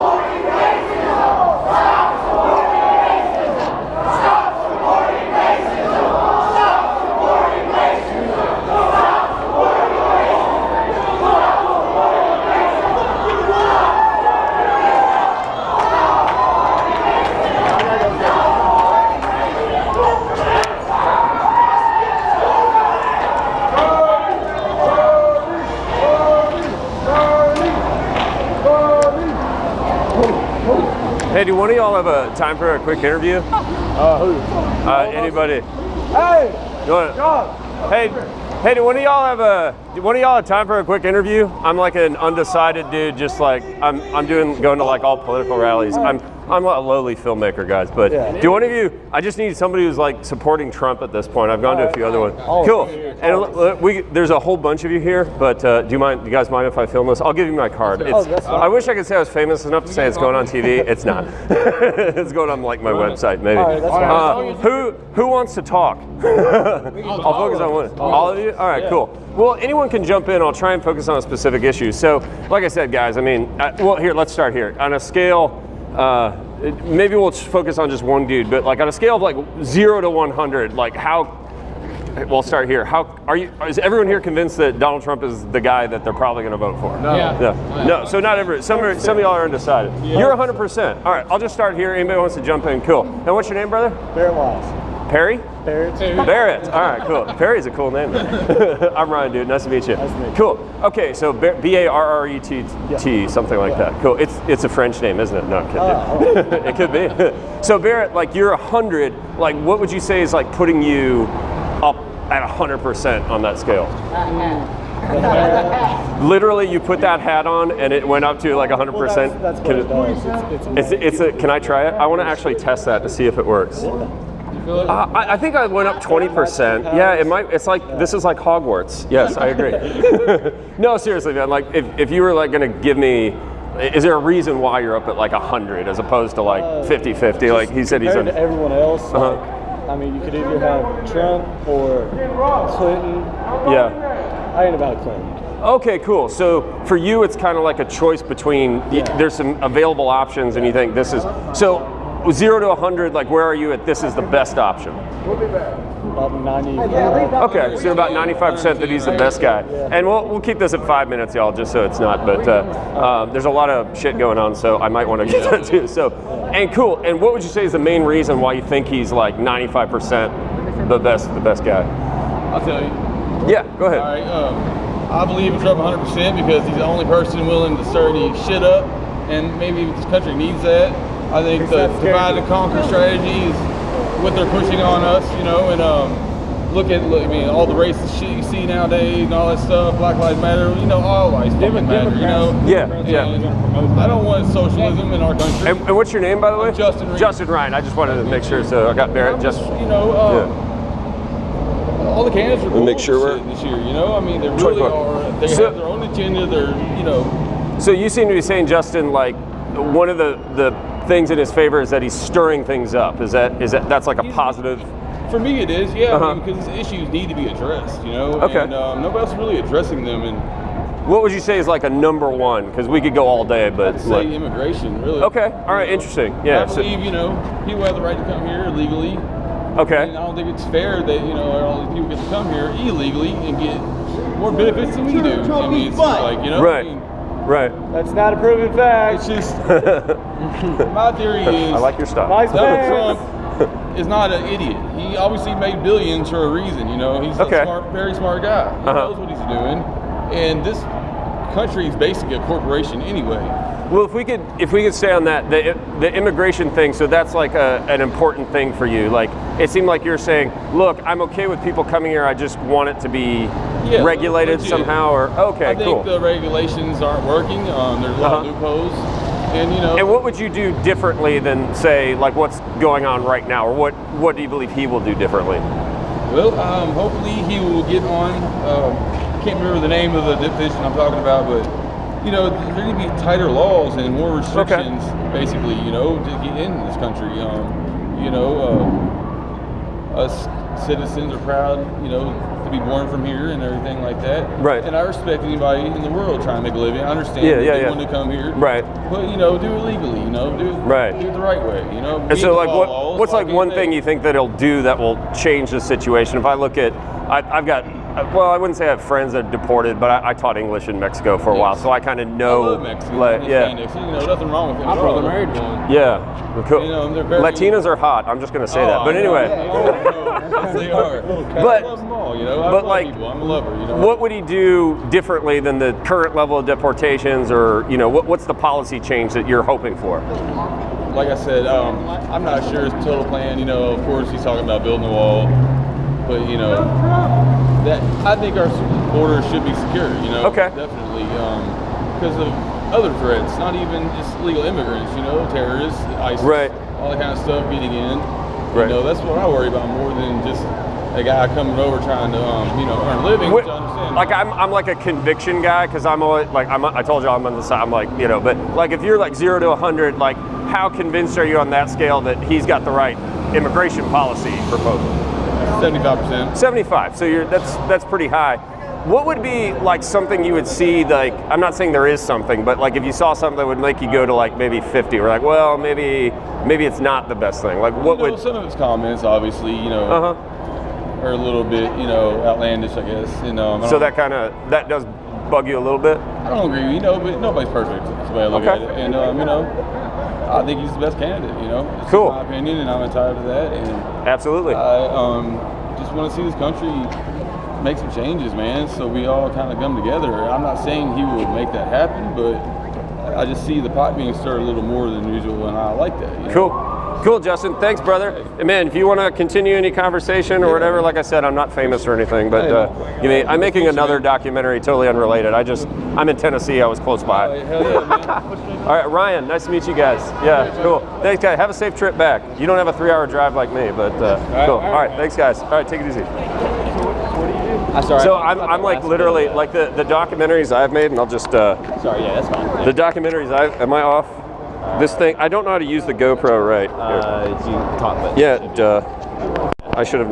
Hey, do one of y'all have a time for a quick interview? Who? Anybody? Hey! Hey, do one of y'all have time for a quick interview? I'm like an undecided dude, just like I'm going to like all political rallies. I'm a lowly filmmaker, guys, but do one of you? I just need somebody who's like supporting Trump at this point. I've gone to a few other ones. Cool. And there's a whole bunch of you here, but do you guys mind if I film this? I'll give you my card. I wish I could say I was famous enough to say it's going on TV. It's not. It's going on like my website, maybe. Who wants to talk? I'll focus on one. All of you? All right, cool. Well, anyone can jump in. I'll try and focus on a specific issue. So, like I said, guys, I mean, well, here, let's start here. On a scale, maybe we'll focus on just one dude, but like on a scale of like 0 to 100, like we'll start here. Is everyone here convinced that Donald Trump is the guy that they're probably going to vote for? No. No, so not everyone. Some of y'all are undecided. Yeah. You're 100%. All right, I'll just start here. Anybody wants to jump in? Cool. And what's your name, brother? Barrett Wise. Perry? Barrett. All right, cool. Perry's a cool name. I'm Ryan, dude. Nice to meet you. Nice to meet you. Cool. Okay, so B-A-R-R-E-T-T, something like that. Cool. It's a French name, isn't it? No, I'm kidding. It could be. So Barrett, like you're 100. Like, what would you say is like putting you up at 100% on that scale? Literally, you put that hat on and it went up to like 100%. Well, that's what it does. Can I try it? I want to actually test that to see if it works. I think I went up 20%. Yeah, it might. It's like this is like Hogwarts. Yes, I agree. No, seriously, man. Like, if you were like going to give me, is there a reason why you're up at like 100 as opposed to like 50-50? Like he said, he's compared to everyone else. I mean, you could either have Trump or Clinton. Yeah. I ain't about Clinton. Okay, cool. So for you, it's kind of like a choice between. There's some available options, and you think this is so. 0 to 100, like where are you at? This is the best option. About 90. Okay, so you're about 95% that he's the best guy. And we'll keep this at 5 minutes, y'all, just so it's not. But there's a lot of shit going on, so I might want to get that too. So, and cool. And what would you say is the main reason why you think he's like 95% the best guy? I'll tell you. Yeah, go ahead. All right. I believe in Trump 100% because he's the only person willing to stir any shit up, and maybe this country needs that. I think the divide and conquer strategy is what they're pushing on us, you know, and look, I mean, all the racist shit you see nowadays and all that stuff, Black Lives Matter, you know, all lives fucking matter, you know. Yeah. I don't want socialism in our country. And what's your name, by the way? Justin Ryan. Justin Ryan. I just wanted to make sure, so I got Barrett. You know, all the candidates are make sure this year, you know. I mean, they really are. They have their own agenda. They're, you know. So you seem to be saying, Justin, like one of the things in his favor is that he's stirring things up. Is that's like a positive? For me, it is. Yeah, I mean, because issues need to be addressed. You know. Okay. And nobody else is really addressing them. And what would you say is like a number one? Because we could go all day, but I'd say immigration, really. Okay. All right. Interesting. Yeah. I believe you know people have the right to come here illegally. Okay. And I don't think it's fair that all these people get to come here illegally and get more benefits than we do. I mean, it's like Right. I mean, Right. That's not a proven fact. it's just my theory is I like your stuff. Nice Donald Trump is not an idiot. He obviously made billions for a reason. You know, he's a very smart guy. He knows what he's doing, and this country is basically a corporation anyway. Well, if we could stay on that, the immigration thing. So that's like an important thing for you. Like it seemed like you're saying, look, I'm okay with people coming here. I just want it to be regulated somehow. Or I think the regulations aren't working. There's a lot of loopholes, and you know. And what would you do differently than say like what's going on right now, or what do you believe he will do differently? Well, hopefully he will get on. I can't remember the name of the division I'm talking about, but. You know, there need to be tighter laws and more restrictions, basically, you know, to get in this country. You know, us citizens are proud, you know, to be born from here and everything like that. Right. And I respect anybody in the world trying to make a living. I understand they want to come here. Right. But, you know, do it legally, you know, do it the right way, you know. And so, like, what's like one thing you think that it'll do that will change the situation? If I look at, I've got, well, I wouldn't say I have friends that are deported, but I taught English in Mexico for a while, so I kind of know. I love Mexico. Like, you know, nothing wrong with it. My brother married one. Yeah. Cool. You know, they're very, Latinas are hot. I'm just going to say that. But anyway. Yes, they are. But, I love them all, you know. I but love like, people. I'm a lover, you know. What would he do differently than the current level of deportations, or, you know, what's the policy change that you're hoping for? Like I said, I'm not sure his total plan. You know, of course, he's talking about building a wall, but, you know, that I think our border should be secure, you know. Okay. Definitely. Because of other threats, not even just legal immigrants, you know, terrorists, ISIS, all that kind of stuff getting in. You know, that's what I worry about more than just a guy coming over trying to, you know, earn a living, which I understand. Like, I'm like a conviction guy, because I'm always, like, I told you I'm on the side, I'm like, you know, but like if you're like 0 to 100, like how convinced are you on that scale that he's got the right immigration policy proposal? 75%. 75, so that's pretty high. What would be like something you would see, like, I'm not saying there is something, but like if you saw something that would make you go to like maybe 50, or like, well, maybe it's not the best thing. Like what would... Some of his comments, obviously, you know, are a little bit, you know, outlandish, I guess. You know, so that does bug you a little bit? I don't agree, you know, but nobody's perfect. That's the way I look at it. And, you know, I think he's the best candidate, you know. It's cool. my opinion, and I'm entitled to that. And absolutely. I just want to see this country make some changes, man, so we all kind of come together. I'm not saying he will make that happen, but I just see the pot being stirred a little more than usual, and I like that. You know? Cool, Justin. Thanks, brother. And man, if you want to continue any conversation or whatever, like I said, I'm not famous or anything, but I'm making another documentary totally unrelated. I'm in Tennessee. I was close by. Hell yeah, man. All right, Ryan, nice to meet you guys. Yeah, cool. Thanks, guys. Have a safe trip back. You don't have a 3-hour drive like me, but cool. All right, thanks, guys. All right, take it easy. So I'm like literally like the documentaries I've made, and I'll just sorry, yeah, that's fine. The documentaries am I off? This thing, I don't know how to use the GoPro right. You talk, but yeah, duh. I should have known.